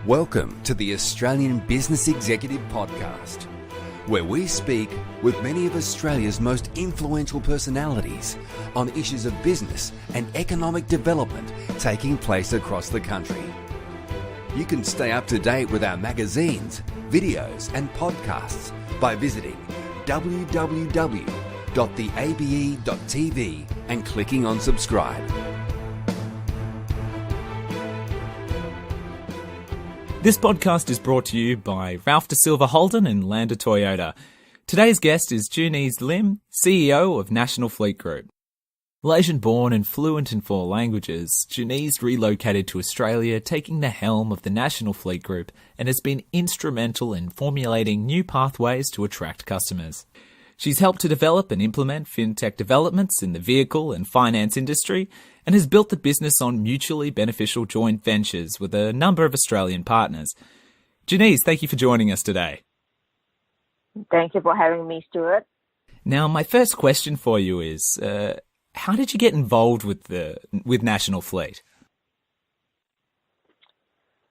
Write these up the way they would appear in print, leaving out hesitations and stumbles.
Welcome to the Australian Business Executive Podcast, where we speak with many of Australia's most influential personalities on issues of business and economic development taking place across the country. You can stay up to date with our magazines, videos and podcasts by visiting www.theabe.tv and clicking on subscribe. This podcast is brought to you by Ralph De Silva Holden and Lander Toyota. Today's guest is Junies Lim, CEO of National Fleet Group. Malaysian born and fluent in 4 languages, Junies relocated to Australia, taking the helm of the National Fleet Group, and has been instrumental in formulating new pathways to attract customers. She's helped to develop and implement Fintech developments in the vehicle and finance industry and has built the business on mutually beneficial joint ventures with a number of Australian partners. Junies, thank you for joining us today. Thank you for having me, Stuart. Now, my first question for you is, how did you get involved with National Fleet?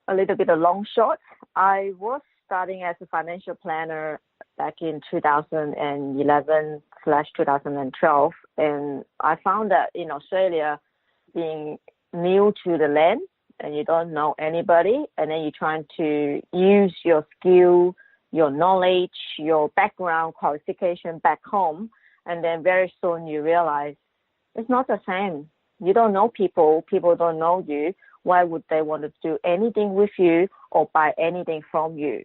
A little bit of long shot. I was starting as a financial planner back in 2011/2012, and I found that in Australia, being new to the land and you don't know anybody, and then you're trying to use your skill, your knowledge, your background qualification back home, and then very soon you realize it's not the same. You don't know people don't know you. Why would they want to do anything with you or buy anything from you?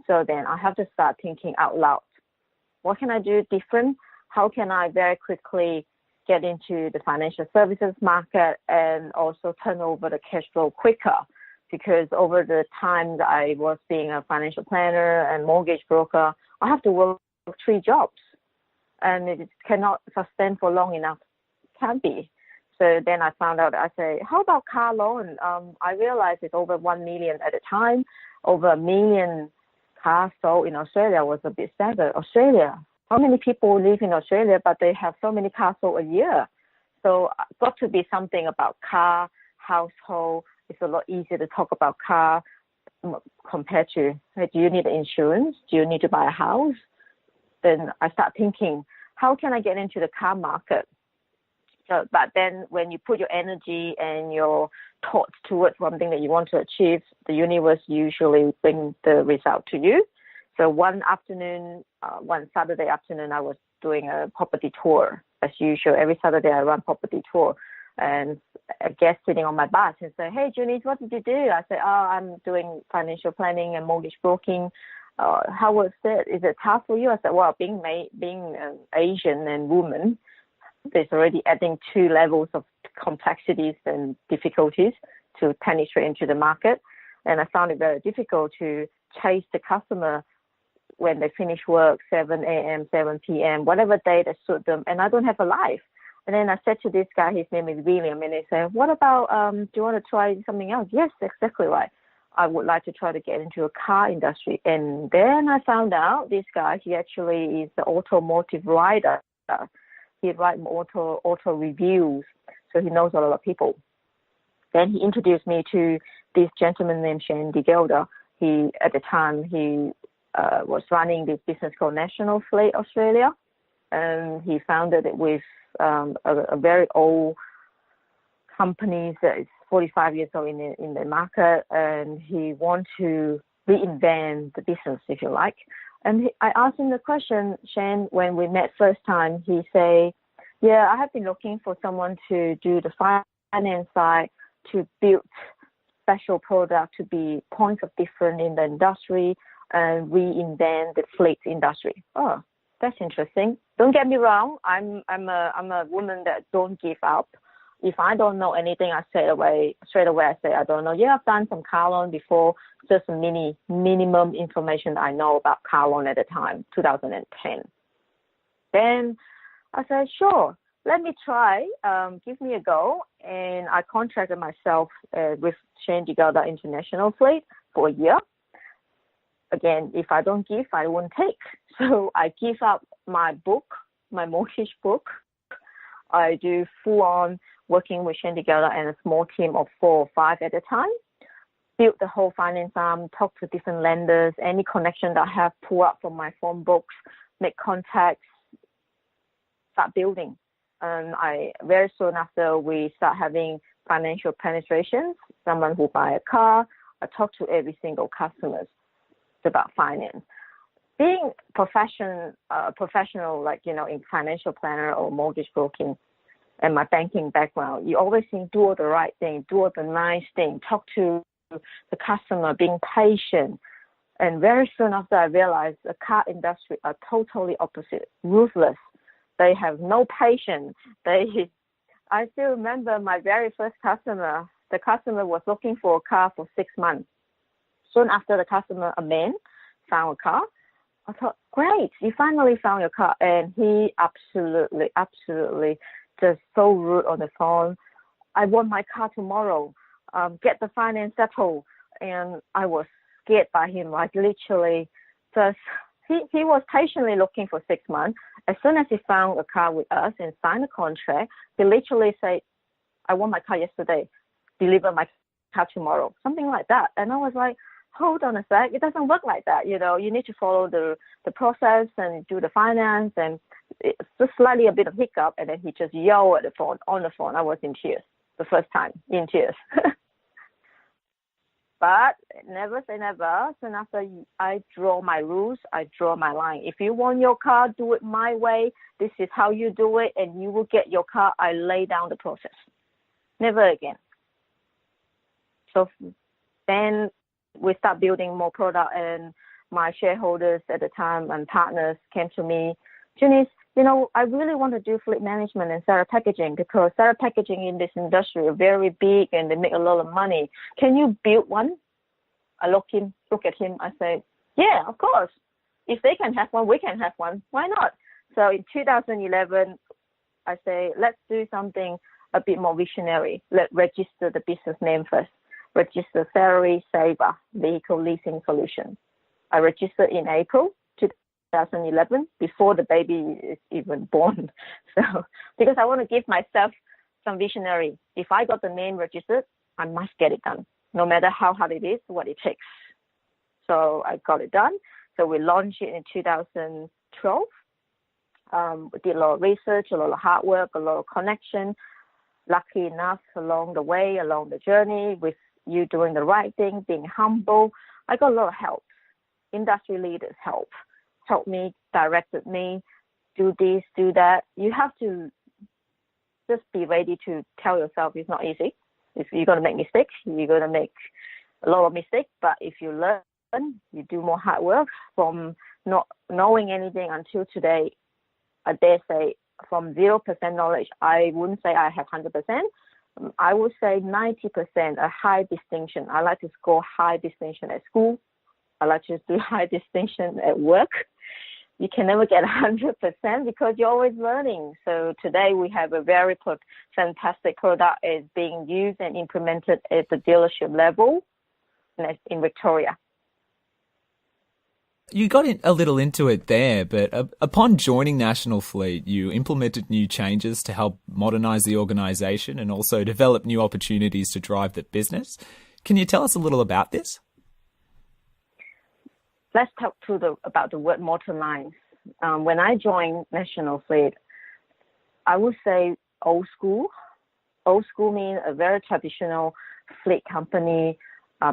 So then I have to start thinking out loud. What can I do different? How can I very quickly get into the financial services market and also turn over the cash flow quicker? Because over the time that I was being a financial planner and mortgage broker, I have to work 3 jobs and it cannot sustain for long enough. Can't be. So then I found out, I say, how about car loan? I realized it's over 1 million at a time, over 1 million cars sold in Australia was a bit staggered. Australia, how many people live in Australia, but they have so many cars sold a year? So got to be something about car, household. It's a lot easier to talk about car compared to, hey, do you need insurance? Do you need to buy a house? Then I start thinking, how can I get into the car market? So, but then when you put your energy and your thoughts towards something that you want to achieve, the universe usually brings the result to you. So one Saturday afternoon, I was doing a property tour. As usual, every Saturday I run property tour. And a guest sitting on my bus and say, hey, Junies, what did you do? I say, I'm doing financial planning and mortgage broking. How was it? Is it tough for you? I said, well, being an Asian and woman, there's already adding 2 levels of complexities and difficulties to penetrate into the market. And I found it very difficult to chase the customer when they finish work, 7 a.m., 7 p.m., whatever day that suit them. And I don't have a life. And then I said to this guy, his name is William, and he said, what about, do you want to try something else? Yes, exactly right. I would like to try to get into a car industry. And then I found out this guy, he actually is the automotive writer. He writes auto reviews, so he knows a lot of people. Then he introduced me to this gentleman named Shane DeGelder. At the time, he was running this business called National Fleet Australia, and he founded it with a very old company that is 45 years old in the market, and he wants to reinvent the business, if you like. And I asked him the question, Shane, when we met first time, he say, yeah, I have been looking for someone to do the finance side, to build special product, to be points of difference in the industry and reinvent the fleet industry. Oh, that's interesting. Don't get me wrong. I'm a woman that don't give up. If I don't know anything, I straight away I say I don't know. Yeah, I've done some car loan before, just a minimum information I know about car loan at the time, 2010. Then I said, sure, let me try, give me a go. And I contracted myself with Shane DeGelder International Fleet for a year. Again, if I don't give, I won't take. So I give up my book, my mortgage book. I do full-on working with Shane DeGelder and a small team of 4 or 5 at a time. build the whole finance arm, talk to different lenders, any connection that I have, pull up from my phone books, make contacts, start building. And I very soon after we start having financial penetrations, someone who buy a car, I talk to every single customer about finance. Being professional, like, in financial planner or mortgage broking and my banking background, you always think do all the right thing, do all the nice thing, talk to the customer, being patient. And very soon after I realized the car industry are totally opposite, ruthless. They have no patience. I still remember my very first customer. The customer was looking for a car for 6 months. Soon after the customer, a man, found a car. I thought, great, you finally found your car. And he absolutely just so rude on the phone. I want my car tomorrow. Get the finance settled. And I was scared by him, like literally just, he was patiently looking for 6 months. As soon as he found a car with us and signed a contract, he literally said, I want my car yesterday, deliver my car tomorrow, something like that. And I was like, hold on a sec, it doesn't work like that. You need to follow the process and do the finance, and it's just slightly a bit of hiccup. And then he just yelled at on the phone. I was in tears, the first time, in tears. But never say never. Soon after, I draw my rules, I draw my line. If you want your car, do it my way. This is how you do it, and you will get your car. I lay down the process. Never again. So then we start building more product, and my shareholders at the time and partners came to me, Junies, I really want to do fleet management and Sarah packaging, because Sarah packaging in this industry are very big and they make a lot of money. Can you build one? I look at him. I say, yeah, of course. If they can have one, we can have one. Why not? So in 2011, I say, let's do something a bit more visionary. Let's register the business name first. Register Salary Saver Vehicle Leasing Solution. I registered in April 2011, before the baby is even born. So, because I want to give myself some visionary. If I got the name registered, I must get it done, no matter how hard it is, what it takes. So I got it done. So we launched it in 2012. We did a lot of research, a lot of hard work, a lot of connection. Lucky enough, along the way, along the journey, with you doing the right thing, being humble, I got a lot of help. Industry leaders helped me, directed me, do this, do that. You have to just be ready to tell yourself it's not easy. If you're going to make mistakes, you're going to make a lot of mistakes. But if you learn, you do more hard work. From not knowing anything until today, I dare say from 0% knowledge, I wouldn't say I have 100%. I would say 90%, a high distinction. I like to score high distinction at school. I like to do high distinction at work. You can never get 100% because you're always learning. So today we have a very fantastic product is being used and implemented at the dealership level in Victoria. You got a little into it there, but upon joining National Fleet, you implemented new changes to help modernise the organisation and also develop new opportunities to drive the business. Can you tell us a little about this? Let's talk about the word modernise. When I joined National Fleet, I would say old school. Old school means a very traditional fleet company.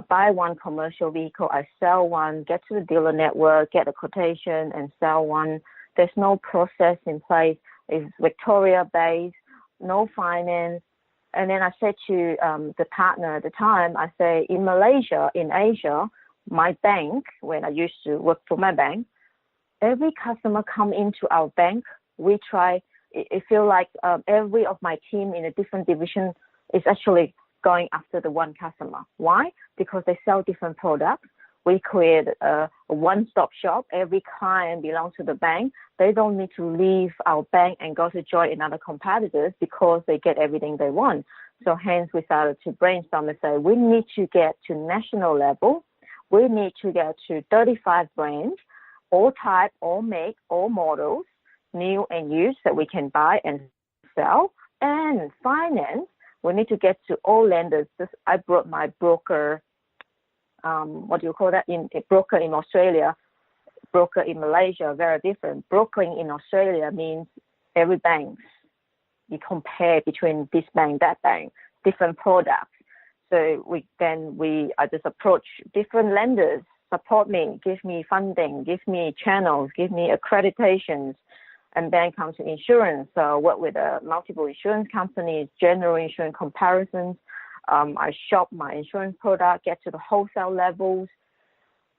Buy one commercial vehicle, I sell one, get to the dealer network, get a quotation and sell one. There's no process in place. It's Victoria-based, no finance. And then I said to the partner at the time, I say, in Malaysia, in Asia, my bank, when I used to work for my bank, every customer come into our bank, we try, it feel like every of my team in a different division is actually going after the one customer. Why? Because they sell different products. We create a one-stop shop. Every client belongs to the bank. They don't need to leave our bank and go to join another competitors because they get everything they want. So hence we started to brainstorm and say, we need to get to national level. We need to get to 35 brands, all type, all make, all models, new and used that we can buy and sell. And finance, we need to get to all lenders. I brought my broker what do you call that? In a broker in Australia, broker in Malaysia are very different. Brokering in Australia means every bank. You compare between this bank, that bank, different products. So I just approach different lenders, support me, give me funding, give me channels, give me accreditations, and then comes to insurance. So I work with multiple insurance companies, general insurance comparisons. I shop my insurance product, get to the wholesale levels,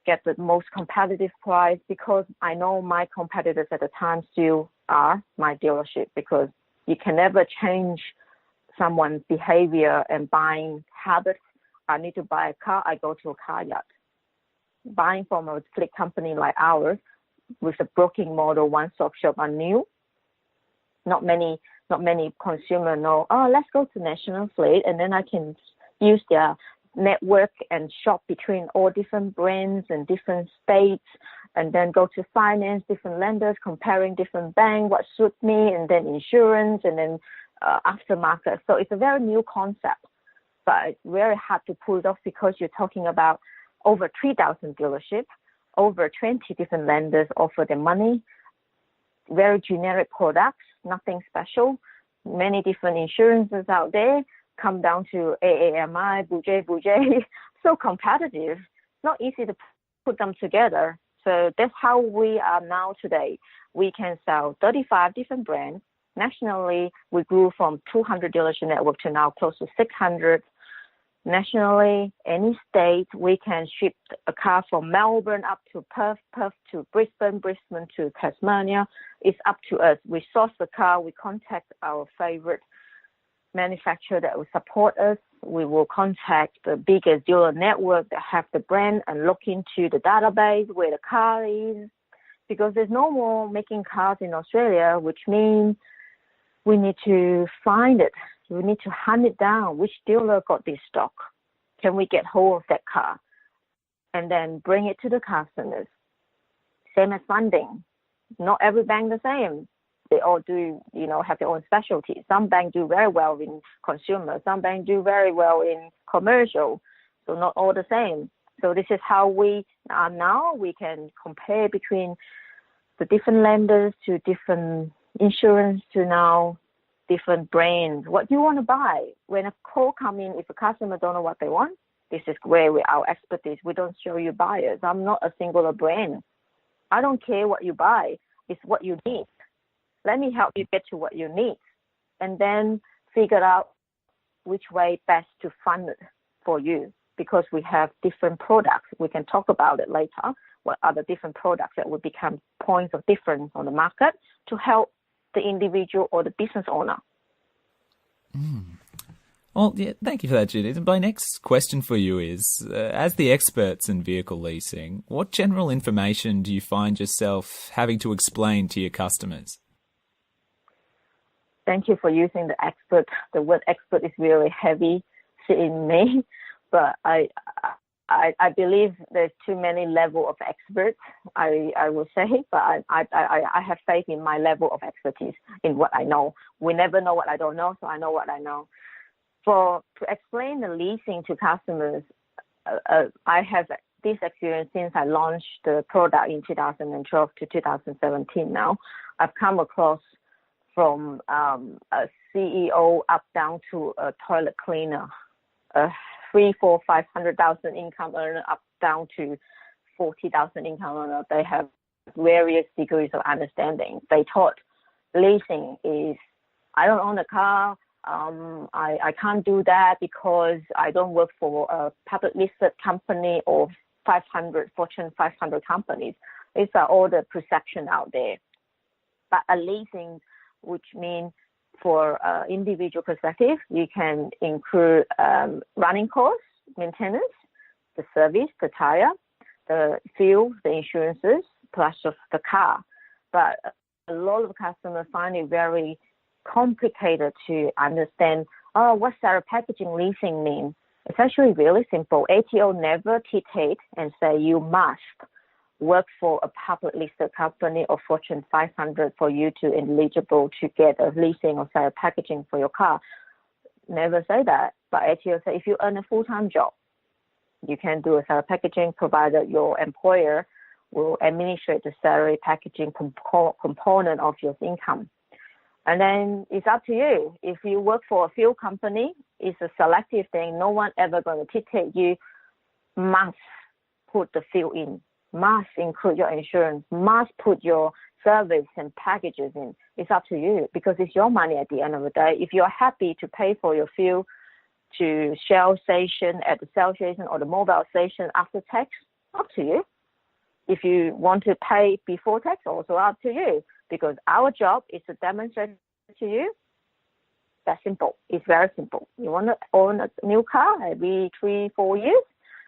get the most competitive price, because I know my competitors at the time still are my dealership, because you can never change someone's behavior and buying habits. I need to buy a car, I go to a car yard. Buying from a fleet company like ours with a broking model, one-stop shop are new. Not many consumers know, let's go to National Fleet, and then I can use their network and shop between all different brands and different states, and then go to finance, different lenders, comparing different banks, what suits me, and then insurance, and then aftermarket. So it's a very new concept, but it's very hard to pull it off, because you're talking about over 3,000 dealerships, over 20 different lenders offer the money, very generic products, nothing special, many different insurances out there, come down to AAMI, Bujay, so competitive, not easy to put them together. So that's how we are now today. We can sell 35 different brands. Nationally, we grew from 200 dealership network to now close to 600. Nationally, any state, we can ship a car from Melbourne up to Perth, Perth to Brisbane, Brisbane to Tasmania. It's up to us. We source the car, we contact our favorite manufacturer that will support us. We will contact the biggest dealer network that have the brand and look into the database where the car is, because there's no more making cars in Australia, which means we need to find it. We need to hunt it down. Which dealer got this stock? Can we get hold of that car? And then bring it to the customers. Same as funding. Not every bank the same. They all do, have their own specialty. Some banks do very well in consumer. Some banks do very well in commercial. So not all the same. So this is how we are now. We can compare between the different lenders to different insurance to now different brands. What do you want to buy? When a call comes in, if a customer don't know what they want, this is where our expertise. We don't show you buyers. I'm not a singular brand. I don't care what you buy. It's what you need. Let me help you get to what you need, and then figure out which way best to fund it for you, because we have different products. We can talk about it later. What are the different products that will become points of difference on the market to help the individual or the business owner? Well, yeah, thank you for that, Judith. And my next question for you is, as the experts in vehicle leasing, what general information do you find yourself having to explain to your customers? Thank you for using the expert. The word expert is really heavy in me, but I believe there's too many level of experts, I will say, but I have faith in my level of expertise in what I know. We never know what I don't know, so I know what I know. To explain the leasing to customers, I have this experience since I launched the product in 2012 to 2017 now. I've come across from a CEO up down to a toilet cleaner, a 500,000 income earner up down to 40,000 income earner. They have various degrees of understanding. They thought leasing is, I don't own a car, I can't do that because I don't work for a public listed company or Fortune 500 companies. These are all the perception out there. But a leasing, which means for individual perspective, you can include running costs, maintenance, the service, the tire, the fuel, the insurances, plus of the car. But a lot of customers find it very complicated to understand, what Sarah packaging leasing means. It's actually really simple. ATO never dictate and say you must work for a public listed company or Fortune 500 for you to eligible to get a leasing or Sarah packaging for your car. Never say that. But ATO say if you earn a full-time job, You can do a salary packaging provided your employer will administrate the salary packaging component of your income. And then it's up to you. If you work for a fuel company, it's a selective thing. No one ever going to dictate you must put the fuel in, must include your insurance, must put your service and packages in. It's up to you because it's your money at the end of the day. If you're happy to pay for your fuel to Shell station, at the Shell station or the mobile station after tax, up to you. If you want to pay before tax, also up to you. Because our job is to demonstrate to you. That's simple. It's very simple. You want to own a new car every 3-4 years.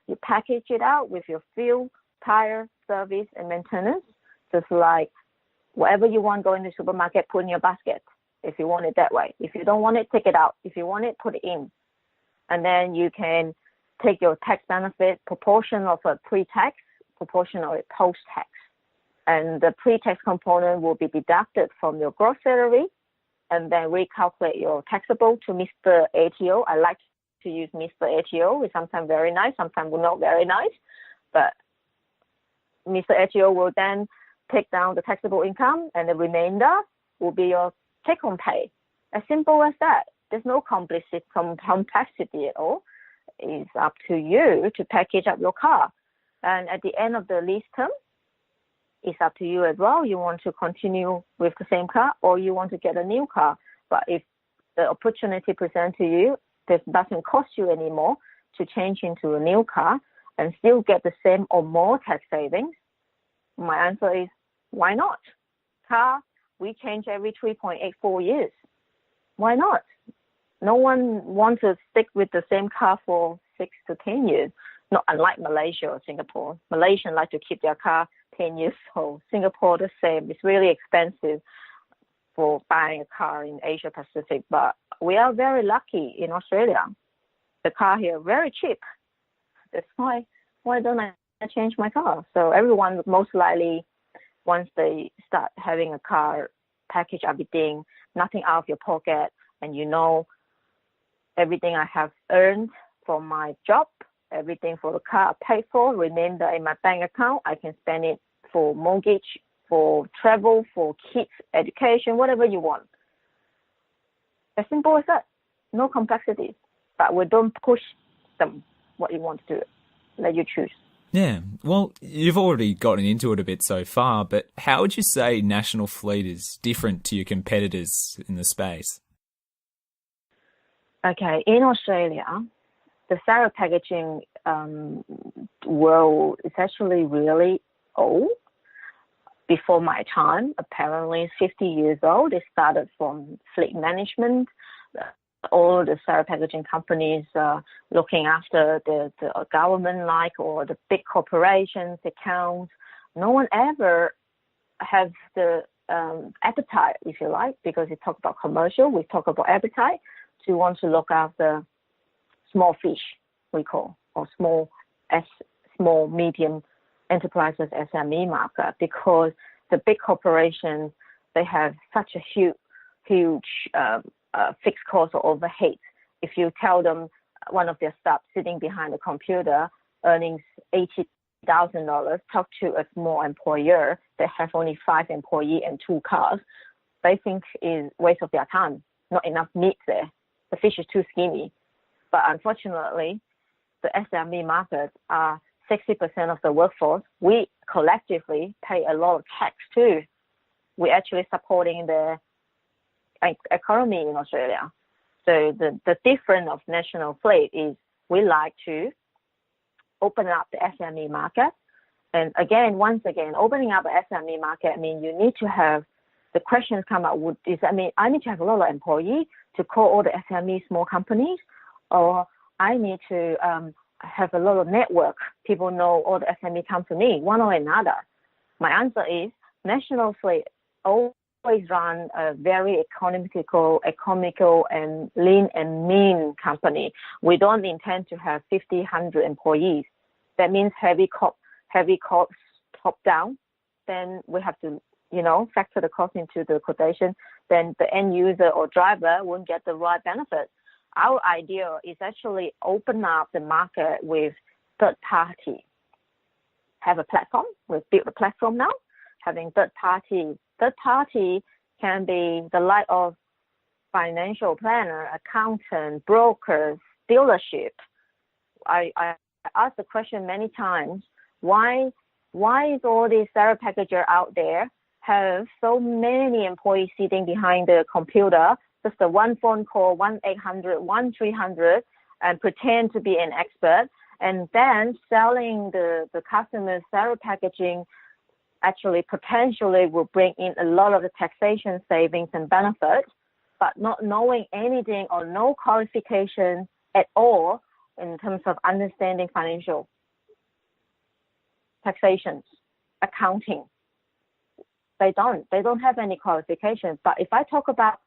You package it out with your fuel, tire, service, and maintenance. Just like whatever you want, go in the supermarket, put in your basket. If you want it that way. If you don't want it, take it out. If you want it, put it in. And then you can take your tax benefit proportion of a pre-tax, proportion of a post-tax. And the pre-tax component will be deducted from your gross salary and then recalculate your taxable to Mr. ATO. I like to use Mr. ATO. It's sometimes very nice, sometimes not very nice. But Mr. ATO will then take down the taxable income and the remainder will be your take-home pay. As simple as that. There's no complexity at all. It's up to you to package up your car. And at the end of the lease term, it's up to you as well. You want to continue with the same car or you want to get a new car. But if the opportunity presented to you, this doesn't cost you anymore to change into a new car and still get the same or more tax savings, my answer is, why not? Car, we change every 3.84 years. Why not? No one wants to stick with the same car for 6 to 10 years. Not unlike Malaysia or Singapore. Malaysians like to keep their car 10 years old. Singapore, the same. It's really expensive for buying a car in Asia Pacific, but we are very lucky in Australia. The car here very cheap. That's why don't I change my car? So everyone most likely, once they start having a car, package everything, nothing out of your pocket, and you know everything I have earned from my job, everything for the car I paid for, remainder in my bank account, I can spend it for mortgage, for travel, for kids' education, whatever you want. As simple as that. No complexities. But we don't push them what you want to do. Let you choose. Yeah, well, you've already gotten into it a bit so far, but how would you say National Fleet is different to your competitors in the space? Okay, in Australia, the salary packaging world is actually really old. Before my time, apparently 50 years old. It started from fleet management. All the salary packaging companies looking after the government or the big corporations, accounts. No one ever has the appetite, if you like, because we talk about commercial, we talk about appetite, to want to look after small fish, we call, or small, medium enterprises, SME market, because the big corporations, they have such a huge fixed cost or overhead. If you tell them one of their staff sitting behind the computer earning $80,000, talk to a small employer that have only 5 employees and 2 cars, they think is waste of their time. Not enough meat there. The fish is too skinny. But unfortunately, the SME markets are 60% of the workforce. We collectively pay a lot of tax too. We're actually supporting the economy in Australia. So the difference of National Fleet is we like to open up the SME market. And again, once again, opening up the SME market, I mean, you need to have the questions come up with is, I mean, I need to have a lot of employees to call all the SME small companies, or I need to have a lot of network. People know all the SME come to me, one or another. My answer is National Fleet always run a very economical and lean and mean company. We don't intend to have 50, 100 employees. That means heavy costs top down. Then we have to, factor the cost into the quotation. Then the end user or driver won't get the right benefit. Our idea is actually open up the market with third party have a platform. We've built a platform now, having third party. Third party can be the like of financial planner, accountant, brokers, dealership. I asked the question many times, why is all these salary packager out there have so many employees sitting behind the computer, just a one phone call, 1-800, 1-300, and pretend to be an expert, and then selling the customer's salary packaging actually potentially will bring in a lot of the taxation savings and benefits, but not knowing anything or no qualification at all in terms of understanding financial, taxations, accounting. They don't have any qualifications. But if I talk about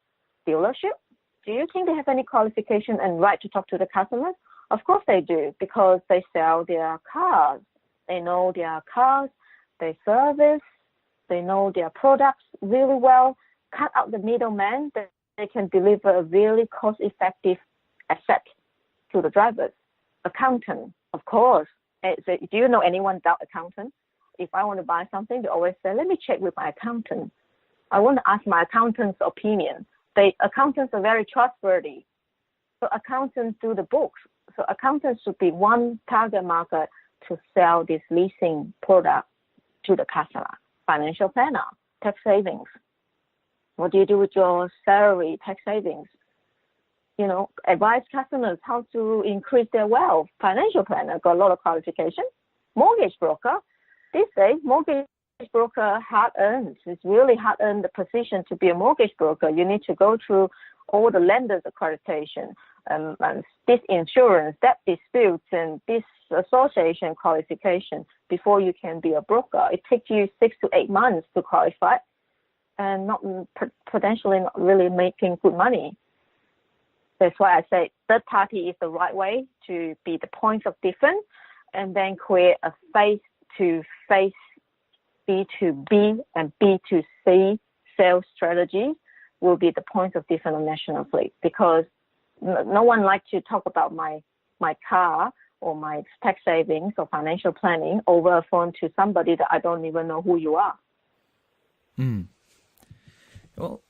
dealership, do you think they have any qualification and right to talk to the customers? Of course they do, because they sell their cars. They know their cars, they service, they know their products really well, cut out the middleman, they can deliver a really cost-effective asset to the drivers. Accountant, of course. Do you know anyone without accountant? If I want to buy something, they always say, let me check with my accountant. I want to ask my accountant's opinion. Accountants are very trustworthy. So accountants do the books. So accountants should be one target market to sell this leasing product to the customer. Financial planner, tax savings. What do you do with your salary, tax savings? Advise customers how to increase their wealth. Financial planner got a lot of qualification. Mortgage broker. These days, mortgage broker hard-earned. It's really hard-earned the position to be a mortgage broker. You need to go through all the lenders accreditation, and this insurance, that disputes, and this association qualification before you can be a broker. It takes you 6 to 8 months to qualify, and potentially not really making good money. That's why I say third party is the right way to be the point of difference, and then create a face-to-face B2B and B2C sales strategy will be the point of difference on National Fleet, because no one likes to talk about my car or my tax savings or financial planning over a phone to somebody that I don't even know who you are. Well,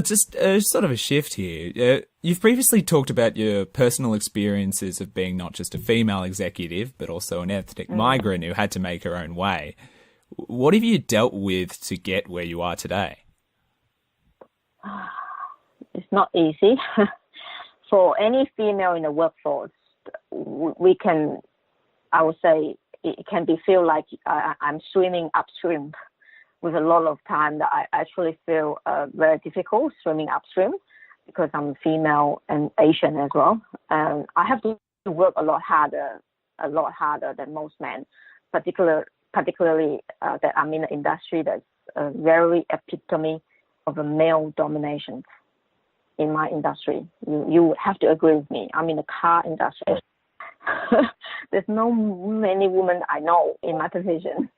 just sort of a shift here. You've previously talked about your personal experiences of being not just a female executive, but also an ethnic migrant who had to make her own way. What have you dealt with to get where you are today? It's not easy. For any female in the workforce, I would say it can feel like I'm swimming upstream with a lot of time that I actually feel very difficult swimming upstream, because I'm female and Asian as well. And I have to work a lot harder than most men, particularly that I'm in an industry that's a very epitome of a male domination in my industry. You have to agree with me. I'm in the car industry. There's no many women I know in my position.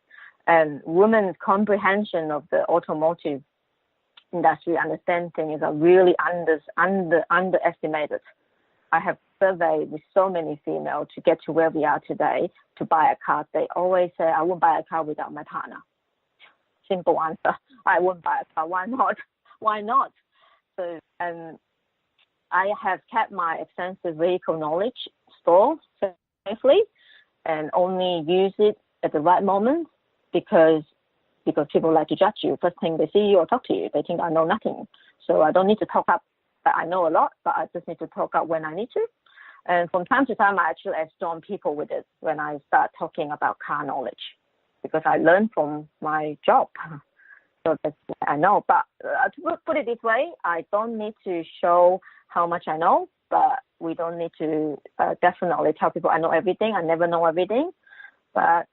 And women's comprehension of the automotive industry understanding is really underestimated. I have surveyed with so many females to get to where we are today to buy a car. They always say, I won't buy a car without my partner. Simple answer. I won't buy a car. Why not? Why not? So, and I have kept my extensive vehicle knowledge stored safely and only use it at the right moment, because people like to judge you. First thing they see you or talk to you, they think I know nothing. So I don't need to talk up that I know a lot, but I just need to talk up when I need to. And from time to time, I actually storm people with it when I start talking about car knowledge, because I learn from my job. So that's what I know. But to put it this way, I don't need to show how much I know, but we don't need to definitely tell people I know everything. I never know everything. But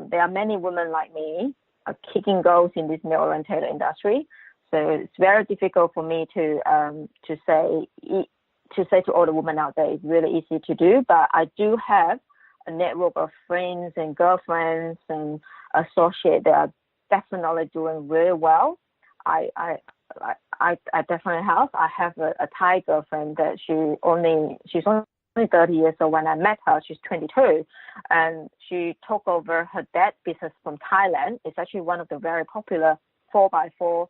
there are many women like me kicking goals in this male-oriented industry. So it's very difficult for me to say to all the women out there. It's really easy to do, but I do have a network of friends and girlfriends and associates that are definitely doing really well. I definitely have. I have a Thai girlfriend that she's only 30 years old when I met her. She's 22, and she took over her dad's business from Thailand. It's actually one of the very popular 4x4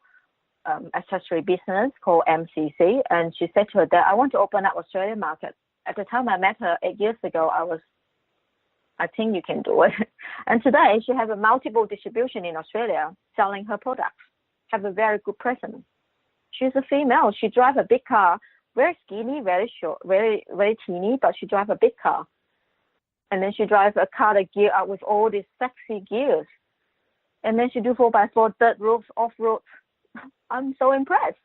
accessory business called MCC. And she said to her dad, I want to open up Australian market. At the time I met her 8 years ago, I think you can do it. And today she has a multiple distribution in Australia selling her products, have a very good presence. She's a female. She drives a big car, very skinny, very short, very, very teeny, but she drives a big car. And then she drives a car that gear up with all these sexy gears. And then she do 4x4 dirt roads, off-road. I'm so impressed.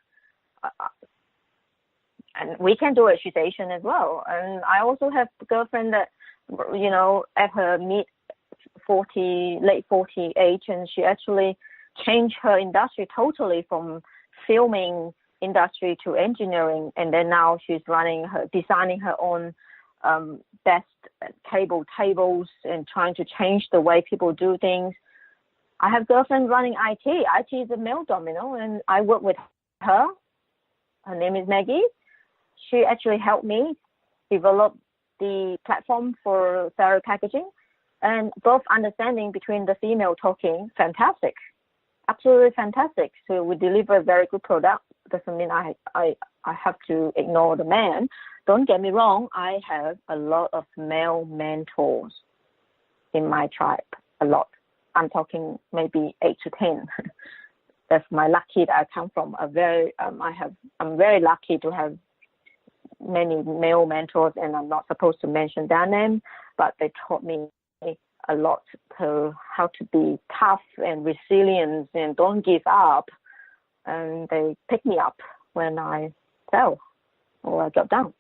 And we can do it. She's Asian as well. And I also have a girlfriend that, at her late 40 age, and she actually changed her industry totally from filming industry to engineering, and then now she's designing her own desk table tables and trying to change the way people do things. I have girlfriends running IT. IT is a male domino, and I work with her. Her name is Maggie. She actually helped me develop the platform for salary packaging, and both understanding between the female talking, fantastic, absolutely fantastic. So we deliver a very good product. Doesn't mean I have to ignore the man. Don't get me wrong. I have a lot of male mentors in my tribe, a lot. I'm talking maybe 8 to 10. That's my lucky that I come from I'm very lucky to have many male mentors, and I'm not supposed to mention their name, but they taught me a lot to how to be tough and resilient and don't give up. And they pick me up when I fell or I got down.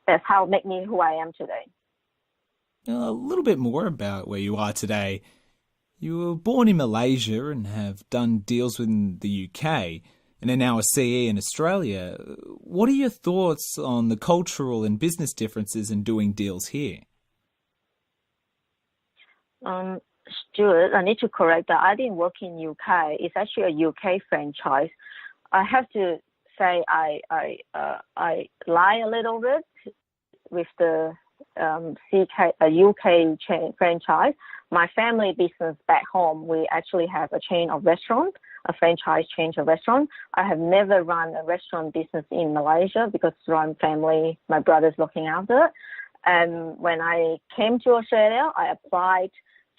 That's how it made me who I am today. A little bit more about where you are today. You were born in Malaysia and have done deals in the UK and are now a CE in Australia. What are your thoughts on the cultural and business differences in doing deals here? Stuart, I need to correct that. I didn't work in UK. It's actually a UK franchise. I have to say I lie a little bit with the UK chain franchise. My family business back home, we actually have a chain of restaurants, a franchise chain of restaurants. I have never run a restaurant business in Malaysia because I'm family, my brother's looking after it. And when I came to Australia, I applied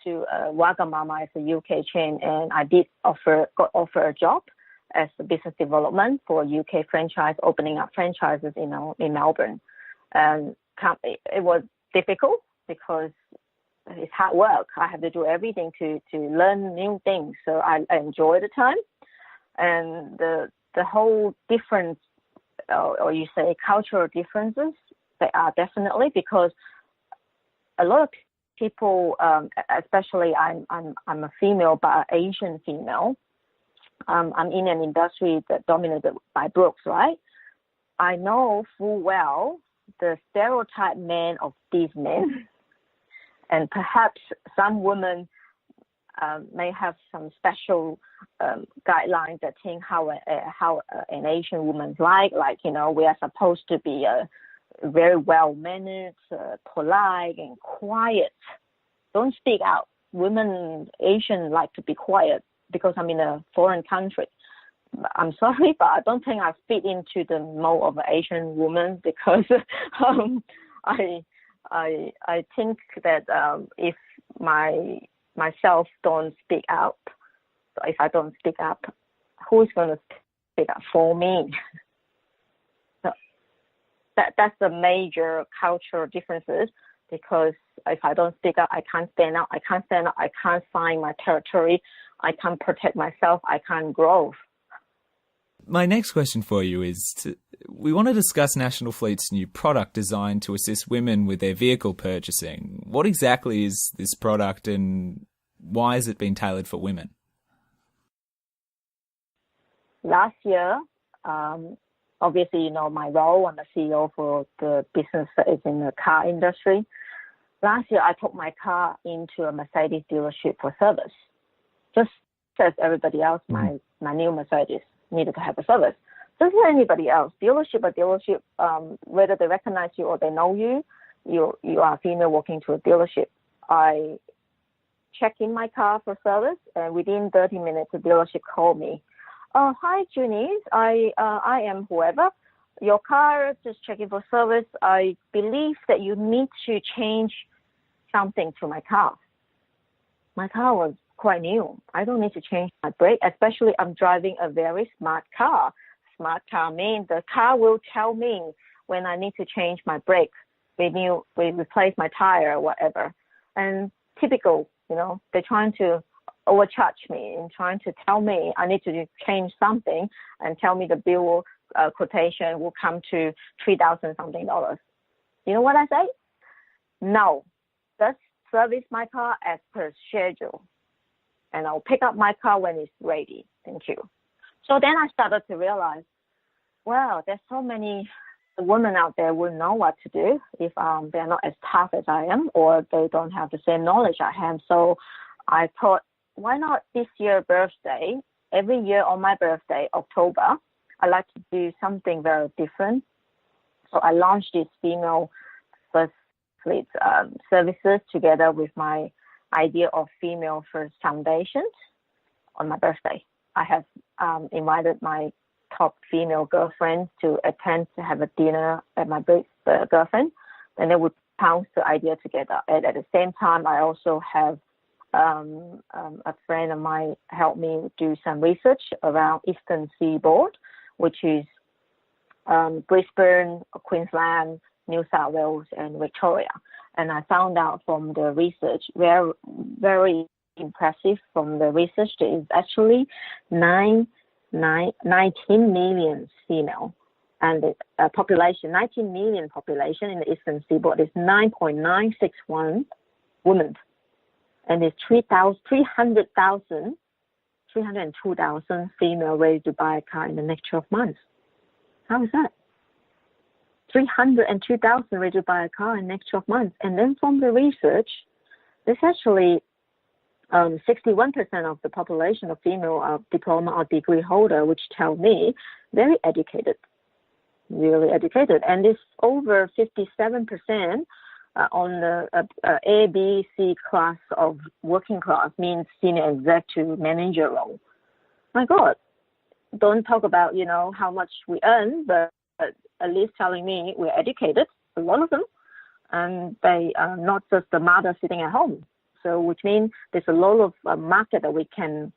to Wagamama as a UK chain, and I got offered a job as a business development for a UK franchise, opening up franchises in Melbourne. And it was difficult because it's hard work. I have to do everything to learn new things. So I enjoy the time, and the whole difference, or you say cultural differences, they are definitely, because a lot of people, especially I'm a female, but an Asian female. I'm in an industry that dominated by Brooks, right? I know full well the stereotype men of these men, and perhaps some women may have some special guidelines that think how an Asian woman's like we are supposed to be very well-mannered, polite, and quiet. Don't speak out. Women, Asian, like to be quiet because I'm in a foreign country. I'm sorry, but I don't think I fit into the mold of an Asian woman because I think that if myself don't speak out, if I don't speak up, who's going to speak up for me? So that's the major cultural differences, because if I don't speak up, I can't stand out. I can't find my territory. I can't protect myself. I can't grow. My next question for you is, we want to discuss National Fleet's new product designed to assist women with their vehicle purchasing. What exactly is this product, and why has it been tailored for women? Last year, obviously, my role, I'm the CEO for the business that is in the car industry. Last year, I took my car into a Mercedes dealership for service. Just as everybody else, my new Mercedes needed to have a service. doesn't anybody else. Dealership or dealership, whether they recognize you or they know you, you are a female walking to a dealership. I check in my car for service, and within 30 minutes, the dealership called me. Hi, Junies. I am whoever. Your car just checking for service. I believe that you need to change something to my car. My car was quite new. I don't need to change my brake, especially I'm driving a very smart car. Smart car means the car will tell me when I need to change my brake, replace my tire or whatever. And typical, they're trying to overcharge me and trying to tell me I need to change something and tell me the bill quotation will come to $3,000 something. You know what I say? No, just service my car as per schedule, and I'll pick up my car when it's ready. Thank you. So then I started to realize, well, there's so many women out there who know what to do if they're not as tough as I am, or they don't have the same knowledge I have. So I thought, why not this year birthday? Every year on my birthday, October, I like to do something very different. So I launched this female first fleet services together with my idea of female first foundations on my birthday. I have invited my top female girlfriends to attend to have a dinner at my girlfriend, and then we pounce the idea together. And at the same time, I also have a friend of mine help me do some research around Eastern Seaboard, which is Brisbane, Queensland, New South Wales, and Victoria. And I found out from the research, very, very impressive from the research, there is actually 19 million female, and the population, 19 million population in the Eastern Seaboard is 9.961 women. And there's 302,000 female ready to buy a car in the next 12 months. How is that? 302,000 ready to buy a car in the next 12 months. And then from the research, there's actually 61% of the population of female diploma or degree holder, which tell me very educated, really educated. And it's over 57% on the A, B, C class of working class, means senior executive manager role. My God, don't talk about, how much we earn, but at least telling me we're educated, a lot of them, and they are not just the mother sitting at home. So which means there's a lot of market that we can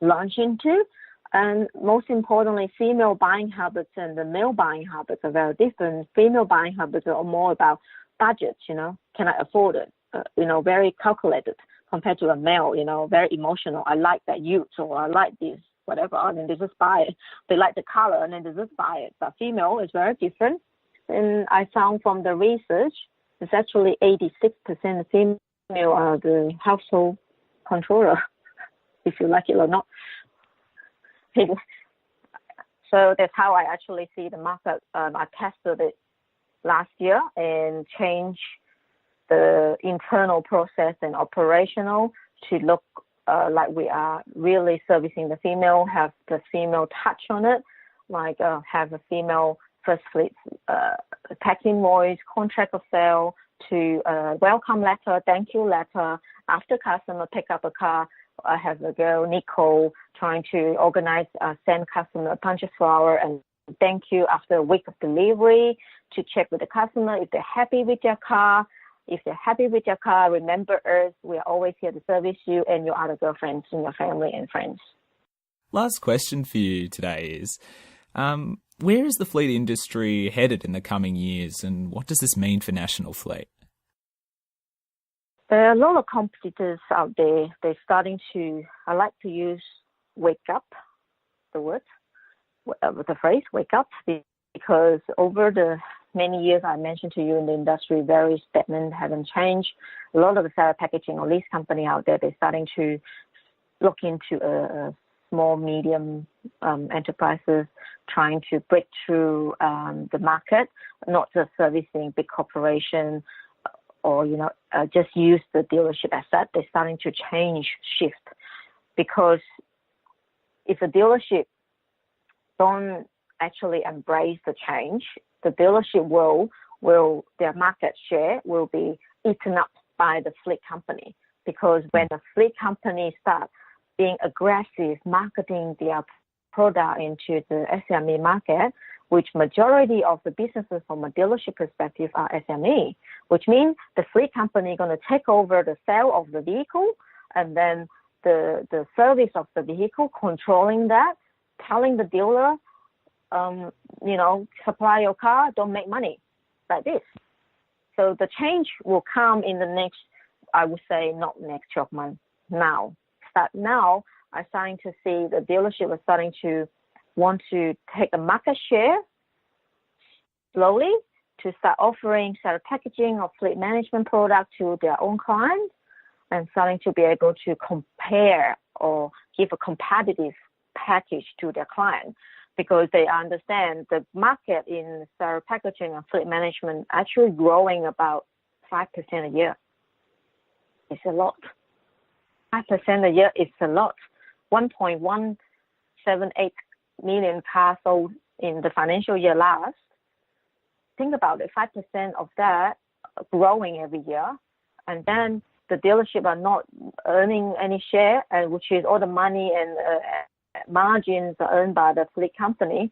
launch into. And most importantly, female buying habits and the male buying habits are very different. Female buying habits are more about budgets, can I afford it? Very calculated compared to a male, very emotional. I like that youth, or I like this, whatever, and then they just buy it. They like the color, and then they just buy it. But female is very different. And I found from the research, it's actually 86% of female are the household controller, if you like it or not. So that's how I actually see the market. I tested it last year and changed the internal process and operational to look like we are really servicing the female, have the female touch on it, like have a female first fleet tax invoice, contract of sale, to welcome letter, thank you letter. After customer pick up a car, I have a girl, Nicole, trying to organize, send customer a bunch of flower and thank you after a week of delivery, to check with the customer if they're happy with their car. If they're happy with your car, remember us. We are always here to service you and your other girlfriends and your family and friends. Last question for you today is, where is the fleet industry headed in the coming years, and what does this mean for National Fleet? There are a lot of competitors out there. They're starting to, I like to use wake up, the word, the phrase wake up, because over the many years I mentioned to you in the industry, very stagnant, haven't changed. A lot of the seller packaging or lease company out there, they're starting to look into a small, medium enterprises, trying to break through the market, not just servicing big corporation or, just use the dealership asset. They're starting to shift, because if a dealership don't actually embrace the change, the dealership their market share will be eaten up by the fleet company. Because when the fleet company start being aggressive marketing their product into the SME market, which majority of the businesses from a dealership perspective are SME, which means the fleet company is going to take over the sale of the vehicle and then the service of the vehicle, controlling that, telling the dealer, supply your car, don't make money, like this. So the change will come in the next, I would say, not next 12 months, now. Now, I'm starting to see the dealership is starting to want to take a market share slowly to start offering sort of packaging of fleet management product to their own clients and starting to be able to compare or give a competitive package to their clients, because they understand the market in sort of packaging and fleet management actually growing about 5% a year. It's a lot. 5% a year is a lot. 1.178 million cars sold in the financial year last. Think about it, 5% of that growing every year. And then the dealership are not earning any share, which is all the money and margins are earned by the fleet company.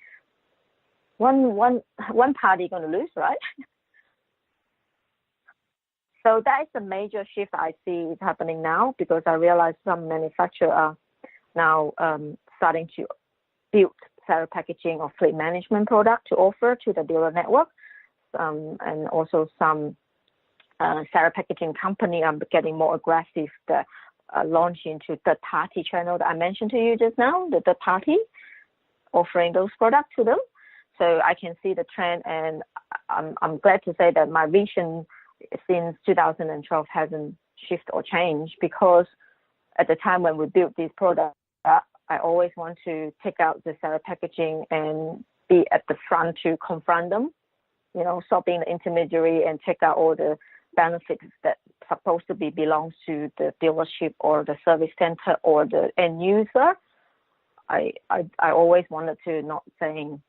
One party going to lose, right? So that is the major shift I see is happening now, because I realize some manufacturers are now starting to build separate packaging of fleet management product to offer to the dealer network, and also some separate packaging company are getting more aggressive that launch into third-party channel that I mentioned to you just now, the third party offering those products to them. So I can see the trend, and I'm glad to say that my vision since 2012 hasn't shifted or changed, because at the time when we built these products, I always want to take out the separate packaging and be at the front to confront them, stop being the intermediary and take out all the benefits that supposed to belongs to the dealership or the service center or the end user. I always wanted to not saying,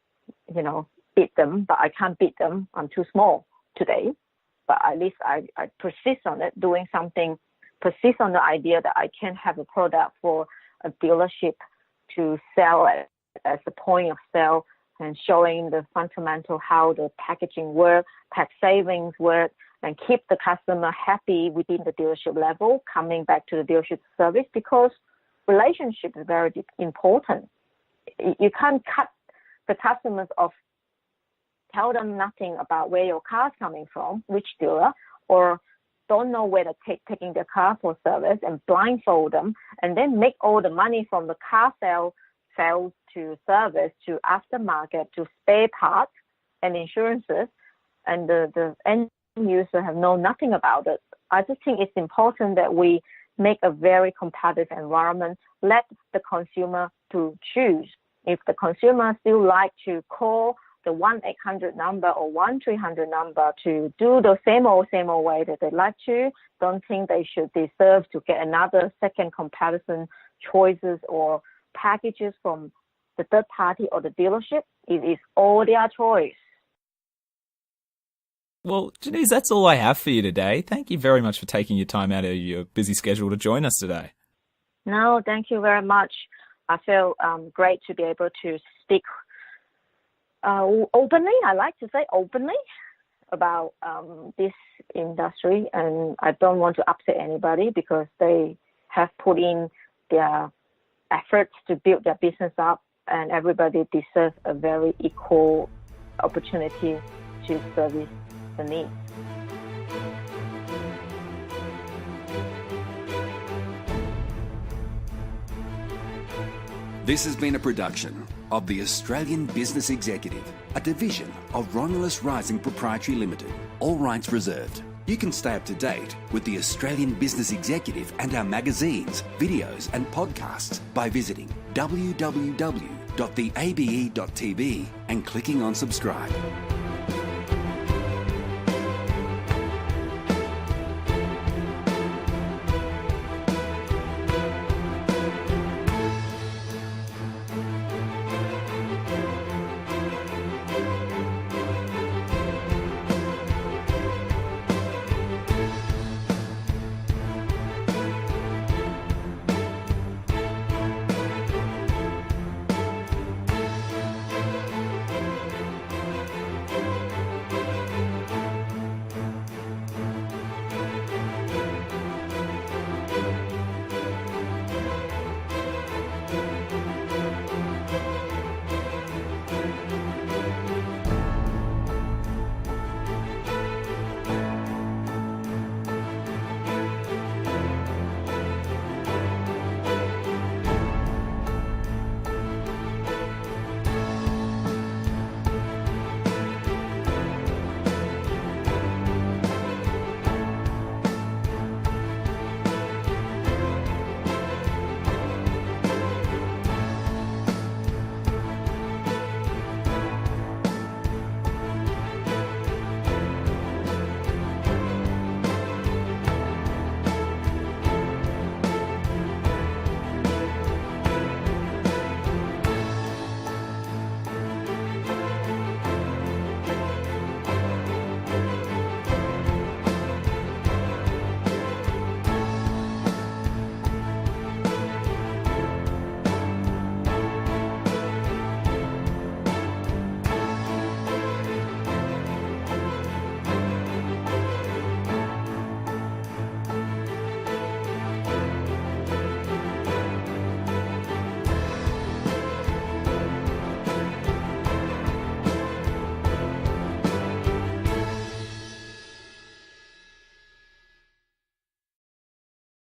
beat them, but I can't beat them. I'm too small today. But at least I persist on it, doing something, persist on the idea that I can have a product for a dealership to sell as a point of sale, and showing the fundamental how the packaging work, pack savings work, and keep the customer happy within the dealership level, coming back to the dealership service, because relationship is very important. You can't cut the customers off, tell them nothing about where your car's coming from, which dealer, or don't know where they're taking their car for service, and blindfold them, and then make all the money from the car sales to service to aftermarket to spare parts and insurances, and the end user have known nothing about it. I just think it's important that we make a very competitive environment, let the consumer to choose. If the consumer still like to call the 1-800 number or 1-300 number to do the same old way that they like to, don't think they should deserve to get another second comparison choices or packages from the third party or the dealership. It is all their choice. Well, Junies, that's all I have for you today. Thank you very much for taking your time out of your busy schedule to join us today. No, thank you very much. I feel great to be able to speak openly, I like to say openly, about this industry, and I don't want to upset anybody because they have put in their efforts to build their business up, and everybody deserves a very equal opportunity to service the needs. This has been a production of the Australian Business Executive, a division of Romulus Rising Proprietary Limited. All rights reserved. You can stay up to date with the Australian Business Executive and our magazines, videos and podcasts by visiting www.theabe.tv and clicking on subscribe.